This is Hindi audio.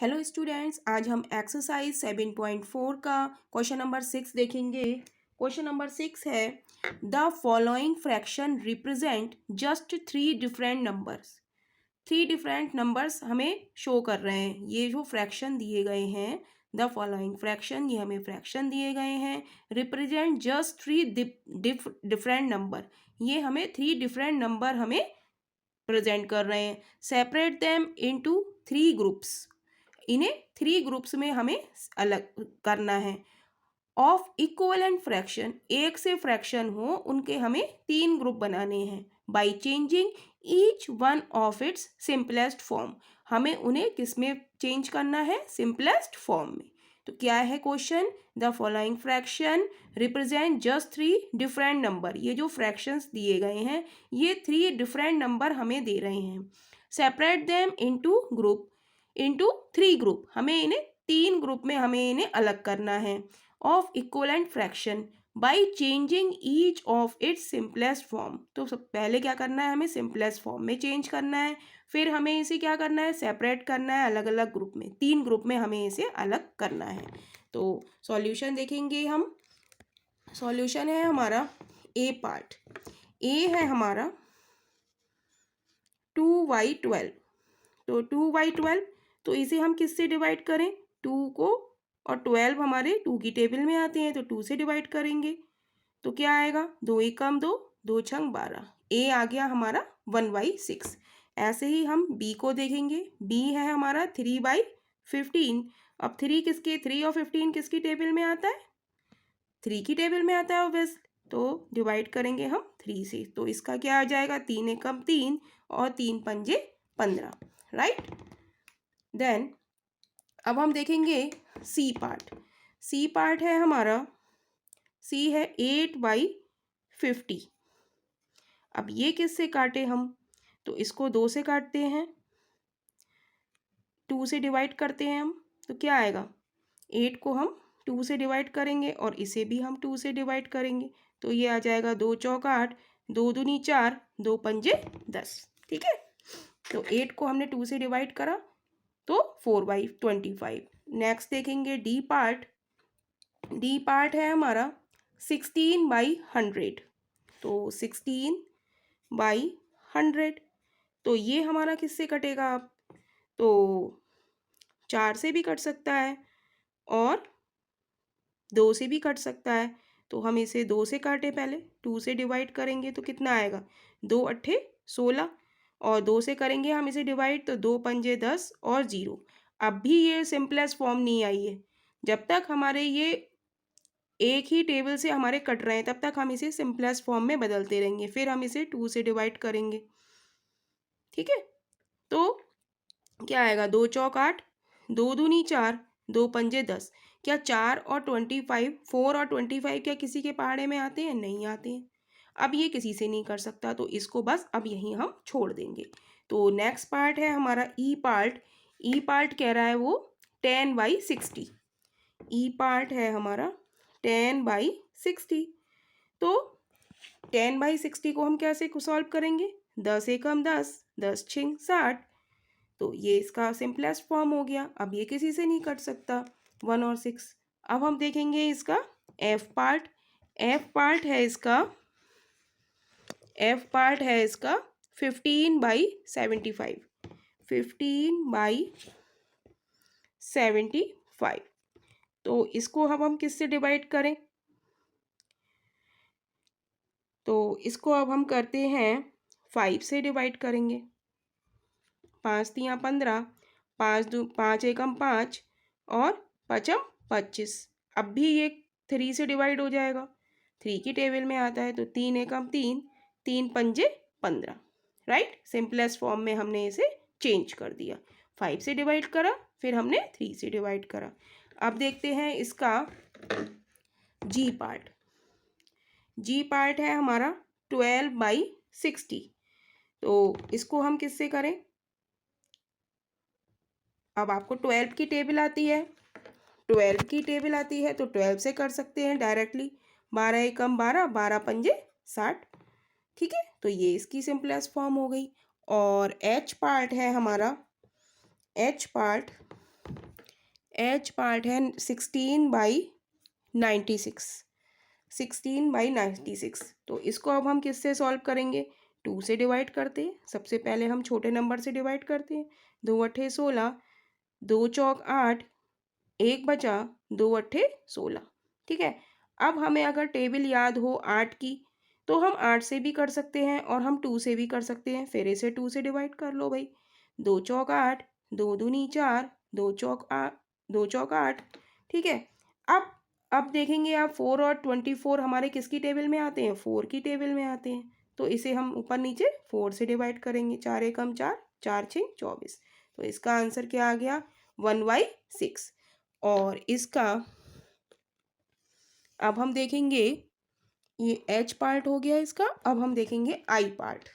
हेलो स्टूडेंट्स, आज हम एक्सरसाइज 7.4 का क्वेश्चन नंबर 6 देखेंगे। क्वेश्चन नंबर 6 है the following fraction represent just three different numbers. Three different numbers हमें शो कर रहे हैं। ये जो फ्रैक्शन दिए गए हैं, द फॉलोइंग फ्रैक्शन, ये हमें फ्रैक्शन दिए गए हैं। Represent just three different number, ये हमें थ्री डिफरेंट नंबर हमें प्रेजेंट कर रहे हैं। Separate them into three groups, इन्हें थ्री ग्रुप्स में हमें अलग करना है। ऑफ इक्वलेंट फ्रैक्शन, एक से फ्रैक्शन हो उनके हमें तीन ग्रुप बनाने हैं। By changing each one of its simplest form, हमें उन्हें किस में चेंज करना है? सिंपलेस्ट फॉर्म में। तो क्या है question? The following fraction represent just three different number. ये जो फ्रैक्शंस दिए गए हैं ये थ्री डिफरेंट नंबर हमें दे रहे हैं। Separate them into group, into three group, हमें इन्हें तीन ग्रुप में हमें इन्हें अलग करना है। Of equivalent fraction by changing each of its simplest form, तो सब पहले क्या करना है? हमें सिंपलेस्ट फॉर्म में चेंज करना है। फिर हमें इसे क्या करना है? सेपरेट करना है अलग अलग ग्रुप में, तीन ग्रुप में हमें इसे अलग करना है। तो सॉल्यूशन देखेंगे हम। सॉल्यूशन है हमारा ए पार्ट। ए है हमारा 2y12, तो 2y12, तो इसे हम किससे डिवाइड करें? 2 को, और 12 हमारे 2 की टेबल में आते हैं तो 2 से डिवाइड करेंगे तो क्या आएगा? 2 एकम 2, 2 छंग 12। ए आ गया हमारा 1/6। ऐसे ही हम बी को देखेंगे। बी है हमारा 3/15। अब 3 किसके, 3 और 15 किसकी टेबल में आता है? 3 की टेबल में आता है ऑब्वियस, तो डिवाइड करेंगे हम 3 से, तो इसका क्या आ जाएगा? 3 एकम 3 और 3 पंजे 15, राइट। देन अब हम देखेंगे सी पार्ट। सी पार्ट है हमारा, सी है 8/50। अब ये किससे काटे हम? तो इसको 2 से काटते हैं, 2 से डिवाइड करते हैं हम, तो क्या आएगा? 8 को हम 2 से डिवाइड करेंगे और इसे भी हम 2 से डिवाइड करेंगे, तो ये आ जाएगा 2 चौक 8, 2 दूनी 4, 2 पंजे 10। ठीक है, तो 8 को हमने 2 से डिवाइड करा तो 4/25। नेक्स्ट देखेंगे डी पार्ट। डी पार्ट है हमारा 16/100, तो 16/100, तो ये हमारा किससे कटेगा? आप तो 4 से भी कट सकता है और 2 से भी कट सकता है, तो हम इसे 2 से काटे, पहले 2 से डिवाइड करेंगे तो कितना आएगा? 2 अट्ठे 16, और 2 से करेंगे हम इसे डिवाइड तो 2 पंजे 10 और 0। अब भी ये सिंपलेस्ट फॉर्म नहीं आई है। जब तक हमारे ये एक ही टेबल से हमारे कट रहे हैं तब तक हम इसे सिंपलेस्ट फॉर्म में बदलते रहेंगे, फिर हम इसे 2 से डिवाइड करेंगे। ठीक है, तो क्या आएगा? 2 चौक 8, 2 दूनी 4, 2 पंजे 10। क्या 4 और 25, 4 और 25 क्या किसी के पहाड़े में आते हैं? नहीं आते हैं। अब ये किसी से नहीं कर सकता, तो इसको बस अब यहीं हम छोड़ देंगे। तो नेक्स्ट पार्ट है हमारा ई पार्ट। ई पार्ट कह रहा है वो 10/60। ई पार्ट है हमारा 10/60, तो 10/60 को हम कैसे सॉल्व करेंगे? 10 एकम 10, 10 छिंग 60, तो ये इसका सिंपलेस्ट फॉर्म हो गया। अब ये किसी से नहीं कट सकता, 1 और 6। अब हम देखेंगे इसका एफ पार्ट। एफ पार्ट है इसका, एफ पार्ट है इसका 15/75, 15/75, तो इसको अब हम किससे डिवाइड करें? तो इसको अब हम करते हैं 5 से डिवाइड करेंगे। 5 तियाँ 15, 5 एकम 5 और पचम 25। अब भी ये 3 से डिवाइड हो जाएगा, 3 की टेबल में आता है तो 3 एकम 3, 3 पंजे 15, राइट। सिंपलेस्ट फॉर्म में हमने इसे चेंज कर दिया। 5 से डिवाइड करा, फिर हमने 3 से डिवाइड करा। अब देखते हैं इसका जी पार्ट। जी पार्ट है हमारा 12/60, तो इसको हम किससे करें? अब आपको 12 की टेबल आती है, 12 की टेबल आती है तो 12 से कर सकते हैं डायरेक्टली। 12 एकम 12, 12 पंजे 60। ठीक है, तो ये इसकी सिंपलेस्ट फॉर्म हो गई। और एच पार्ट है हमारा, एच पार्ट एच पार्ट है 16/96, 16/96। तो इसको अब हम किससे सॉल्व करेंगे? 2 से डिवाइड करते हैं। सबसे पहले हम छोटे नंबर से डिवाइड करते हैं। 2 अट्ठे 16, 2 चौक 8, 1 बचा, 2 अट्ठे 16। ठीक है। अब हमें अगर टेबल याद हो 8 की, तो हम 8 से भी कर सकते हैं और हम 2 से भी कर सकते हैं। फिर इसे 2 से डिवाइड कर लो भाई। 2 चौक 8, 2 दूनी 4, 2 चौक 8। ठीक है। अब अब देखेंगे आप 4 और 24 हमारे किसकी टेबल में आते हैं? 4 की टेबल में आते हैं। तो इसे हम ऊपर नीचे 4 से डिवाइड करेंगे। 4 एकम 4, 4 छः 24। तो इसका आंसर क्या आ गया? 1/6। और इसका अब हम देखेंगे, ये एच पार्ट हो गया इसका। अब हम देखेंगे आई पार्ट।